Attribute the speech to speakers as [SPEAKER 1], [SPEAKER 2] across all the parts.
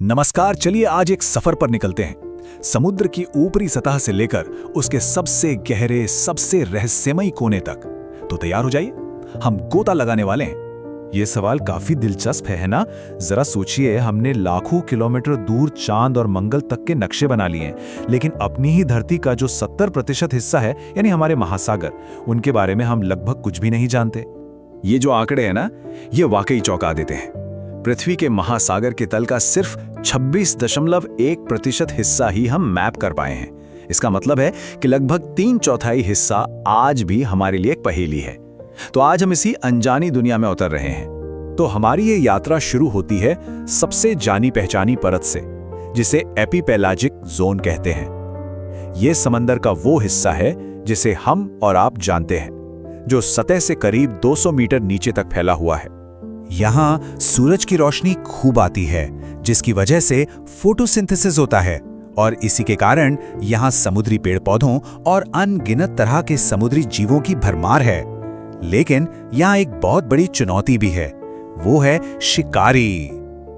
[SPEAKER 1] नमस्कार। चलिए आज एक सफर पर निकलते हैं। समुद्र की ऊपरी सतह से लेकर उसके सबसे गहरे, सबसे रहस्यमयी कोने तक। तो तैयार हो जाइए, हम गोता लगाने वाले हैं।
[SPEAKER 2] ये सवाल काफी दिलचस्प है ना? जरा सोचिए, हमने लाखों किलोमीटर दूर चांद और मंगल तक के नक्शे बना लिए हैं, लेकिन अपनी ही धरती का जो 70% हिस्सा है, यानी हमारे महासागर, उनके बारे में हम लगभग कुछ भी नहीं जानते।
[SPEAKER 1] ये जो आंकड़े हैं ना, ये वाकई चौंका देते हैं। पृथ्वी के महासागर के तल का सिर्फ 26.1% हिस्सा ही हम मैप कर पाए हैं। इसका मतलब है कि लगभग 3/4 हिस्सा आज भी हमारे लिए एक पहेली है। तो आज हम इसी अनजानी दुनिया में उतर रहे हैं। तो हमारी ये यात्रा शुरू होती है सबसे जानी पहचानी परत से, जिसे एपिपेलाजिक जोन कहते हैं। ये समंदर का वो हिस्सा है जिसे हम और आप जानते हैं, जो सतह से करीब 200 मीटर नीचे तक फैला हुआ है।
[SPEAKER 3] यहाँ सूरज की रोशनी खूब आती है, जिसकी वजह से फोटोसिंथेसिस होता है, और इसी के कारण यहाँ समुद्री पेड़ पौधों और अनगिनत तरह के समुद्री जीवों की भरमार है। लेकिन यहाँ एक बहुत बड़ी चुनौती भी है, वो है शिकारी।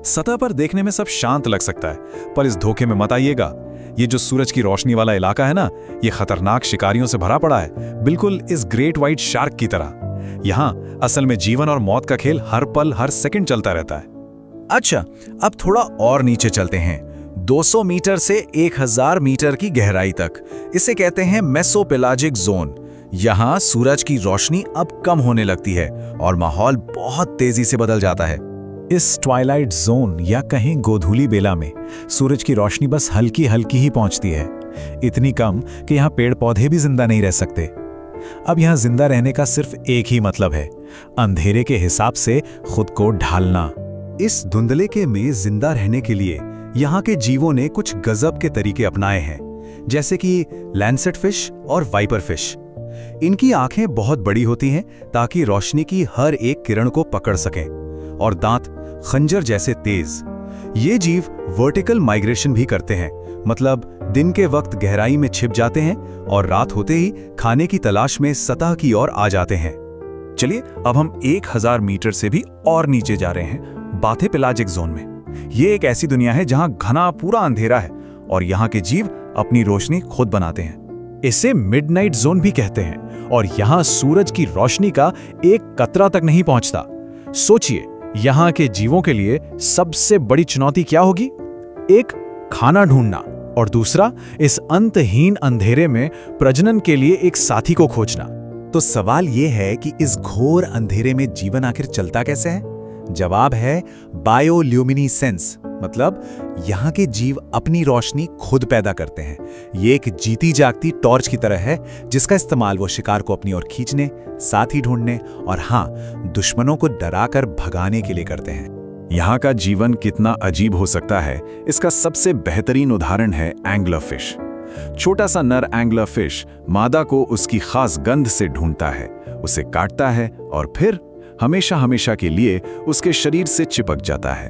[SPEAKER 2] सतह पर देखने में सब शांत लग सकता है, पर इस धोखे में मत आइएगा। ये जो सूरज की रोशनी वाला इलाका है ना, ये खतरनाक शिकारियों से भरा पड़ा है, बिल्कुल इस ग्रेट व्हाइट शार्क की तरह। यहाँ असल में जीवन और मौत का खेल हर पल हर सेकंड चलता रहता है।
[SPEAKER 3] अच्छा, अब थोड़ा और नीचे चलते हैं, 200 मीटर से 1000 मीटर की गहराई तक। इसे कहते हैं मेसोपेलाजिक जोन। यहाँ सूरज की रोशनी अब कम होने लगती है और माहौल बहुत तेजी से बदल जाता है।
[SPEAKER 1] इस ट्वाइलाइट जोन या कहीं गोधूली बेला में सूरज की रोशनी बस हल्की हल्की ही पहुंचती है, इतनी कम कि यहाँ पेड़ पौधे भी जिंदा नहीं रह सकते। अब यहाँ जिंदा रहने का सिर्फ एक ही मतलब है, अंधेरे के हिसाब से खुद को ढालना।
[SPEAKER 3] इस धुंधले के में जिंदा रहने के लिए यहाँ के जीवों ने कुछ गजब के तरीके अपनाए हैं, जैसे कि लैंसेट फिश और वाइपर फिश। इनकी आंखें बहुत बड़ी होती हैं ताकि रोशनी की हर एक किरण को पकड़ सकें, और दांत खंजर जैसे तेज। ये जीव वर्टिकल माइग्रेशन भी करते हैं, मतलब दिन के वक्त गहराई में छिप जाते हैं और रात होते ही खाने की तलाश में सतह की ओर आ जाते हैं।
[SPEAKER 1] चलिए अब हम 1000 मीटर से भी और नीचे जा रहे हैं, बाथेपेलाजिक जोन में। ये एक ऐसी दुनिया है जहां घना पूरा अंधेरा है और यहाँ के जीव अपनी रोशनी खुद बनाते हैं। इसे मिडनाइट जोन भी कहते हैं, और यहाँ सूरज की रोशनी का एक कतरा तक नहीं पहुंचता। सोचिए, यहाँ के जीवों के लिए सबसे बड़ी चुनौती क्या होगी? एक, खाना ढूंढना, और दूसरा, इस अंतहीन अंधेरे में प्रजनन के लिए एक साथी को खोजना।
[SPEAKER 3] तो सवाल ये है कि इस घोर अंधेरे में जीवन आखिर चलता कैसे है? जवाब है बायोल्यूमिनेसेंस, मतलब यहाँ के जीव अपनी रोशनी खुद पैदा करते हैं। ये एक जीती जागती टॉर्च की तरह है, जिसका इस्तेमाल वो शिकार को अपनी ओर खींचने, साथी ढूंढने और हाँ, दुश्मनों को डराकर भगाने के लिए करते हैं।
[SPEAKER 2] यहाँ का जीवन कितना अजीब हो सकता है, इसका सबसे बेहतरीन उदाहरण है एंग्लरफिश। छोटा सा नर एंग्लरफिश मादा को उसकी खास गंध से ढूंढता है, उसे काटता है और फिर हमेशा हमेशा के लिए उसके शरीर से चिपक जाता है।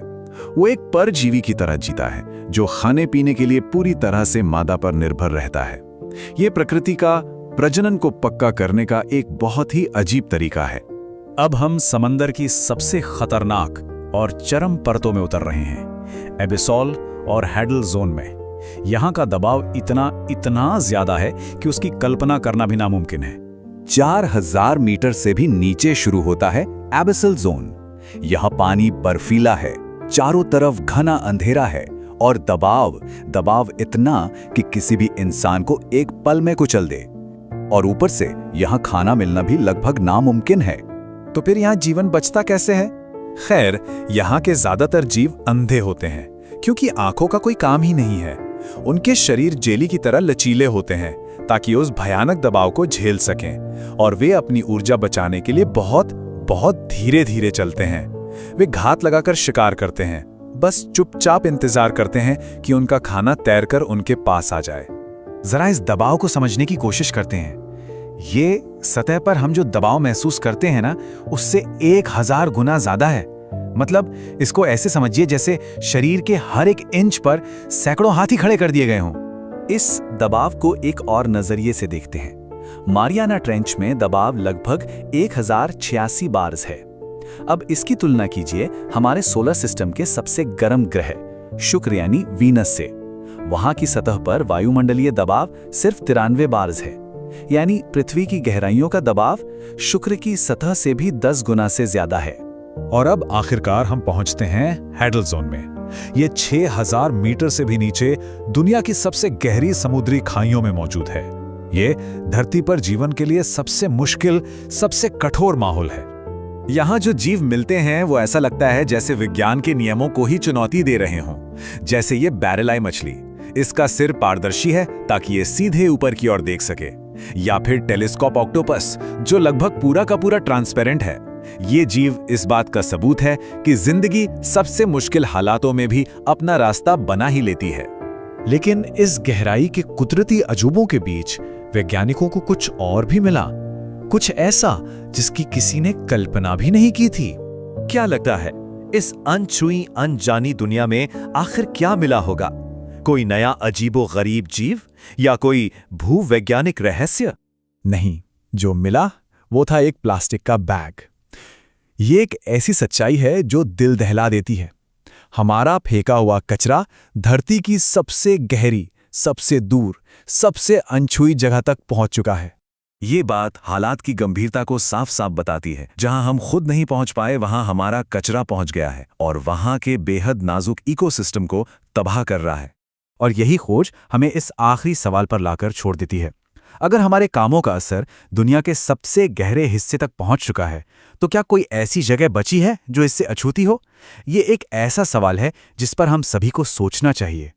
[SPEAKER 2] वो एक परजीवी की तरह जीता है, जो खाने पीने के लिए पूरी तरह से मादा पर निर्भर रहता है। ये प्रकृति का प्रजनन को पक्का करने का एक बहुत ही अजीब तरीका है।
[SPEAKER 1] अब हम समंदर की सबसे खतरनाक और चरम परतों में उतर रहे हैं, एबिसोल और हैडल जोन में। यहाँ का दबाव इतना ज्यादा है कि उसकी कल्पना करना भी नामुमकिन है।
[SPEAKER 3] 4000 मीटर से भी नीचे शुरू होता है एबिसल जोन। यहाँ पानी बर्फीला है, चारों तरफ घना अंधेरा है और दबाव इतना कि किसी भी इंसान को एक पल में कुचल दे। और ऊपर से यहाँ खाना मिलना भी लगभग नामुमकिन है।
[SPEAKER 1] तो फिर यहाँ जीवन बचता कैसे है? खैर, यहाँ के ज्यादातर जीव अंधे होते हैं, क्योंकि आंखों का कोई काम ही नहीं है। उनके शरीर जेली की तरह लचीले होते हैं ताकि उस भयानक दबाव को झेल सकें, और वे अपनी ऊर्जा बचाने के लिए बहुत धीरे धीरे चलते हैं। वे घात लगाकर शिकार करते हैं, बस चुपचाप इंतजार करते हैं कि उनका खाना तैरकर उनके पास आ जाए। जरा इस दबाव को समझने की कोशिश करते हैं। ये सतह पर हम जो दबाव महसूस करते हैं ना, उससे 1000 गुना ज्यादा है। मतलब इसको ऐसे समझिए जैसे शरीर के हर एक इंच पर सैकड़ों हाथी खड़े कर दिए गए हों। इस दबाव को एक और नजरिए से देखते हैं। मारियाना ट्रेंच में दबाव लगभग 1086 बार्स है। अब इसकी तुलना कीजिए हमारे सोलर सिस्टम के सबसे गर्म ग्रह शुक्र यानी वीनस से। वहां की सतह पर वायुमंडलीय दबाव सिर्फ 93 बार्स है, यानी पृथ्वी की गहराइयों का दबाव शुक्र की सतह से भी 10 गुना से ज्यादा है।
[SPEAKER 3] और अब आखिरकार हम पहुंचते हैं हैडल जोन में। ये 6000 मीटर से भी नीचे दुनिया की सबसे गहरी समुद्री खाइयों में मौजूद है। ये धरती पर जीवन के लिए सबसे मुश्किल, सबसे कठोर माहौल है।
[SPEAKER 1] यहाँ जो जीव मिलते हैं वो ऐसा लगता है जैसे विज्ञान के नियमों को ही चुनौती दे रहे हों। जैसे ये बैरेलाई मछली, इसका सिर पारदर्शी है ताकि ये सीधे ऊपर की ओर देख सके, या फिर टेलीस्कोप ऑक्टोपस जो लगभग पूरा का पूरा ट्रांसपेरेंट है। ये जीव इस बात का सबूत है कि जिंदगी सबसे मुश्किल हालातों में भी अपना रास्ता बना ही लेती है।
[SPEAKER 3] लेकिन इस गहराई के कुदरती अजूबों के बीच वैज्ञानिकों को कुछ और भी मिला, कुछ ऐसा जिसकी किसी ने कल्पना भी नहीं की थी।
[SPEAKER 1] क्या लगता है इस अनछुई अनजानी दुनिया में आखिर क्या मिला होगा? कोई नया अजीबो गरीब जीव या कोई भूवैज्ञानिक रहस्य?
[SPEAKER 3] नहीं, जो मिला वो था एक प्लास्टिक का बैग। ये एक ऐसी सच्चाई है जो दिल दहला देती है। हमारा फेंका हुआ कचरा धरती की सबसे गहरी, सबसे दूर, सबसे अनछुई जगह तक पहुंच चुका है।
[SPEAKER 1] ये बात हालात की गंभीरता को साफ साफ बताती है। जहां हम खुद नहीं पहुंच पाए वहां हमारा कचरा पहुंच गया है और वहां के बेहद नाजुक इकोसिस्टम को तबाह कर रहा है।
[SPEAKER 3] और यही खोज हमें इस आखिरी सवाल पर लाकर छोड़ देती है। अगर हमारे कामों का असर दुनिया के सबसे गहरे हिस्से तक पहुंच चुका है, तो क्या कोई ऐसी जगह बची है जो इससे अछूती हो? ये एक ऐसा सवाल है जिस पर हम सभी को सोचना चाहिए।